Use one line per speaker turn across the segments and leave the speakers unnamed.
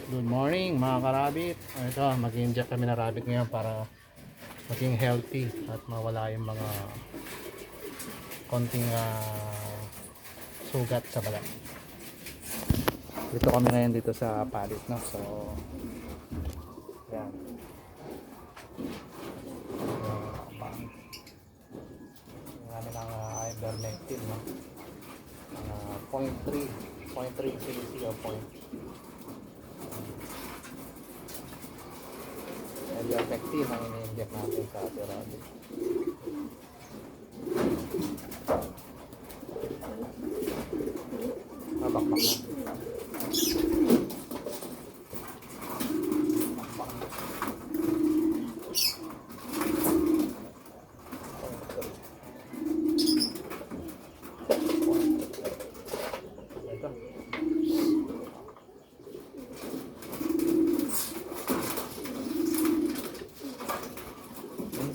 Good morning mga karabit. Ito, mag-inject kami na rabbit ngayon para maging healthy at mawala yung mga konting sugat sa balat. Dito kami ngayon dito sa palit, no? So, yan. Yung namin ang ivermectin, no? 0.3 cc o ivermectin ang ini-inject natin sa ating rabbit. Bakbak na.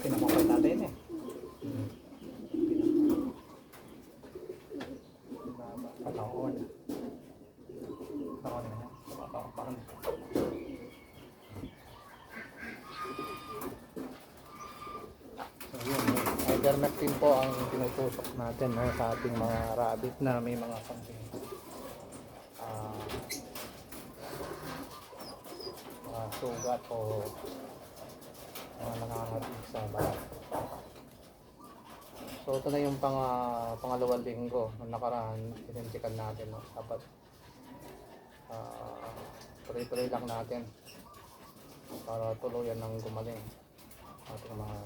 Pinamakay natin eh. Pataon. Pataon na yan. Pataon. So yun. Ivermectin po ang tinutusok natin sa ating mga rabbit na may mga konting mga sugat o mga nangangatig sa balat. So ito na yung pangalawang linggo ng nakaraan, pinantikan natin, no? Dapat tuloy-tuloy lang natin para tuluyan ng gumaling ating mga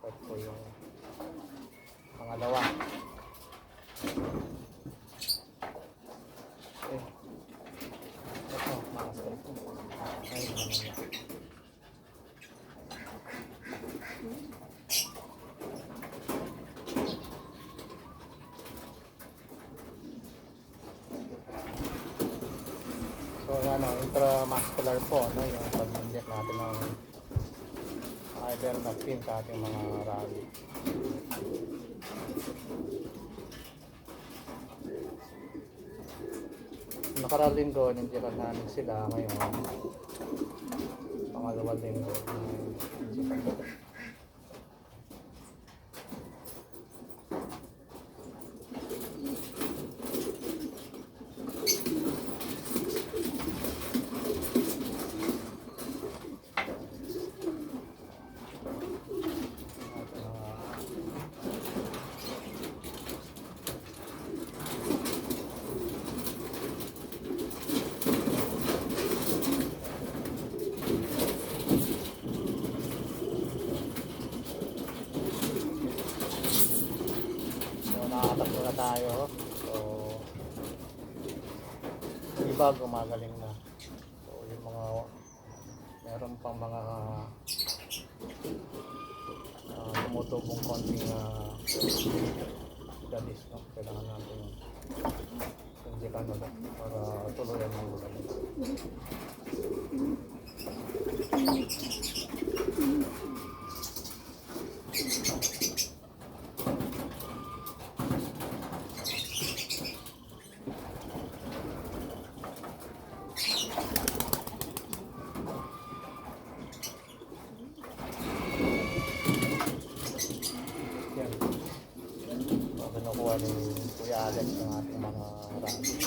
ito po yung pangalawa. Okay. Ito, makasal ito. Ayun naman yan. So intramuscular po, no, yung pag-inject natin ng ivermectin sa ating mga rabbit. Nakarang linggo, injectan namin sila. Ngayon pangalawang linggo. Nakatatlo na tayo. So iba gumagaling na. So yung mga meron pang mga tumutubong konting dalis, no? Kailangan natin injekan ulit para tuluyan ng gumaling. Kinukuha ni Kuya Alex ng ating mga rabbit.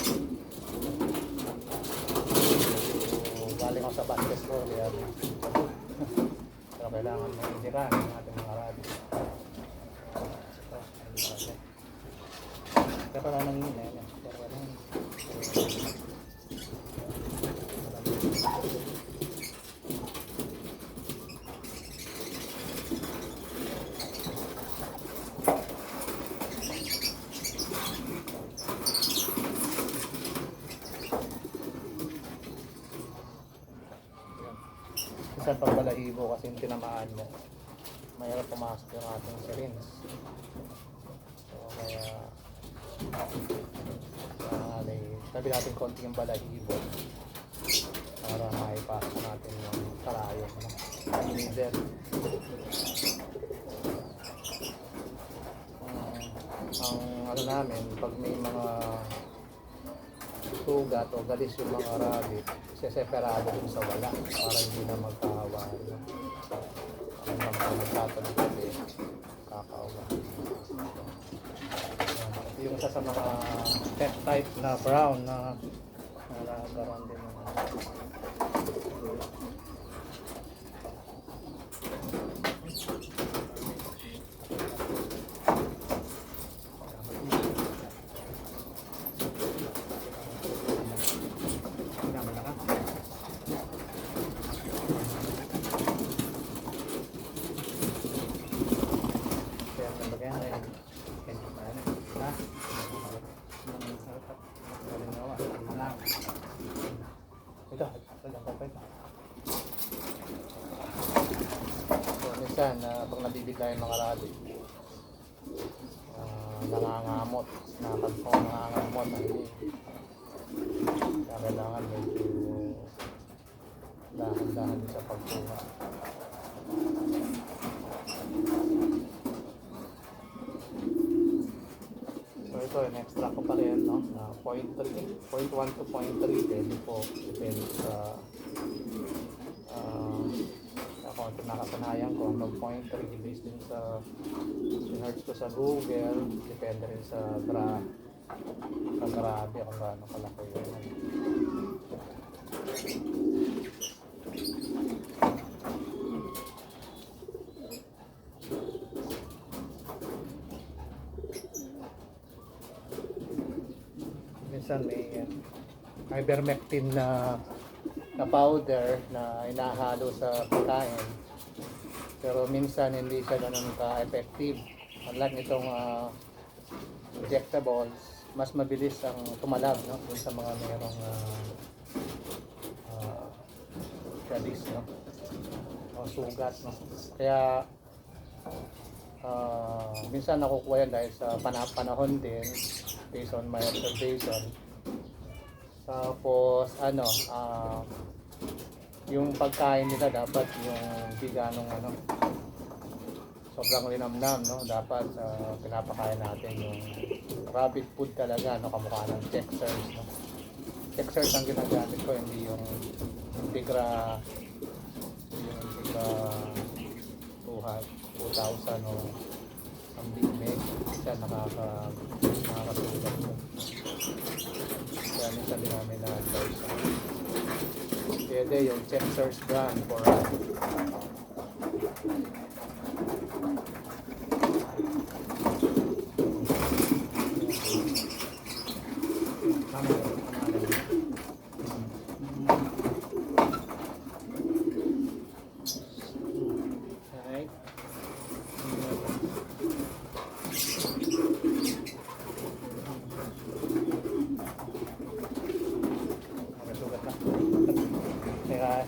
So, galing ako sa basketball, kaya pero kailangan ma-injikan ng ating mga rabbit. Kaya pala nang yun eh. Isa pag balahibo kasi yung tinamaan mo, mayroon pumasok yung ating syringe. So kaya sabi natin konti yung balahibo para maipasok natin yung karayom, no? Yung needle. Ang ano namin, pag may mga sugat o galis yung mga rabbit, separado dun sa wala para hindi na magkahawa. No? Hanggang pa magtatanong kasi kakawa. Ito yung isa sa mga pet type na brown na nalagaran din ng minsan pag nabibigla yung mga rabbit, nangangamot, nangangamot, kaya kailangan medyo dahan-dahan sa pagkuha. So ito, next track ko pa rin, no? Na 0.1 to 0.3, depende sa kung ito nakasanayan ko hanggang 0.3 based din sa search ko sa Google, depende rin sa grabe kung gaano kalaki yun. Minsan may ivermectin na powder na inahalo sa pagkain, pero minsan hindi siya ganun ka-effective. Unlike nitong injectables, mas mabilis ang tumalab, no? Dun sa mga mayroong galis, no? O sugat, no? Kaya minsan nakukuha yan dahil sa panahon din, based on my observation. Tapos yung pagkain nila dapat yung hindi ganong sobrang linamnam, no? Dapat pinapakain natin yung rabbit food talaga, no? Kamukha ng Checkers, no? Checkers ang ginagamit ko, hindi yung Integra 2,000 o ang big bag. Siya nakakasulat ko. Kaya minsan din namin na-advise. Pwede yung Checkers brand for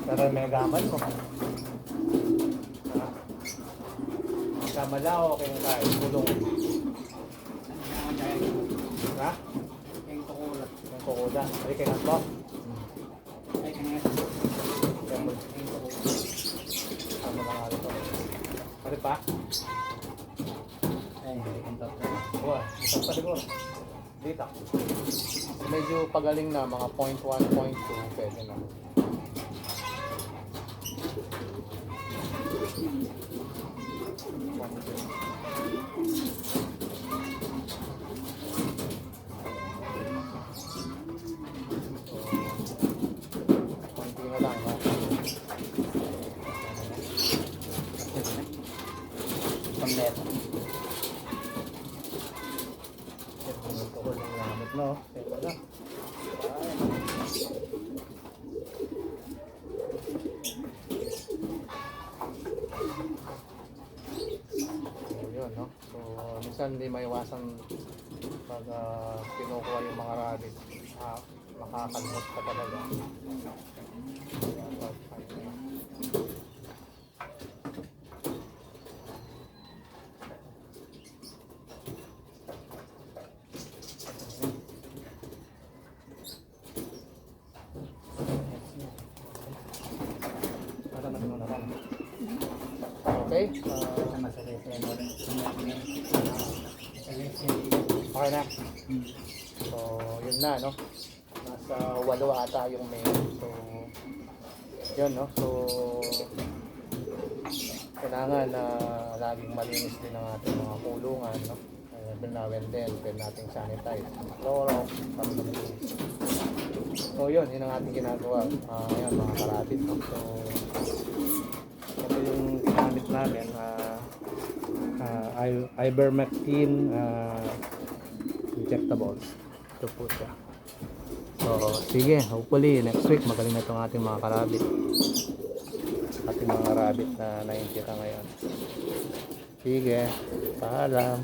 pero may gaman mo. Kamala o kaya nga kulong. Ha? Yung kukulat. Yung kukulat. Ay kaya po. Ay kaya nga. Ano lang nga ito. Ano pa? Ay, ang tatlo. Buwan. Isang pa siguro. Dito. Medyo pagaling na, mga 0.1, 0.2 pwede na. Konti na lang, ha? Pamleto. Ito ko lang gamit, no? Ito na. No? So, minsan hindi maiwasan pag kinukuha yung mga rabbit, makakalimot ka talaga. Okay? Okay na. So, yun na, no? Sa 8 ata yung main. So, yun, no? So, kailangan na laging malinis din ang ating mga kulungan, no? Every now and then, pwede nating sanitize. Clorox, para malinis. So, yun ang ating ginagawa. Ayan, mga karabit, no? So, ito yung ginamit namin. Ivermectin injectables. Ito po siya. So, sige, hopefully next week magaling na itong ating mga karabit. Ating mga rabbit na nakikita ngayon. Sige, paalam.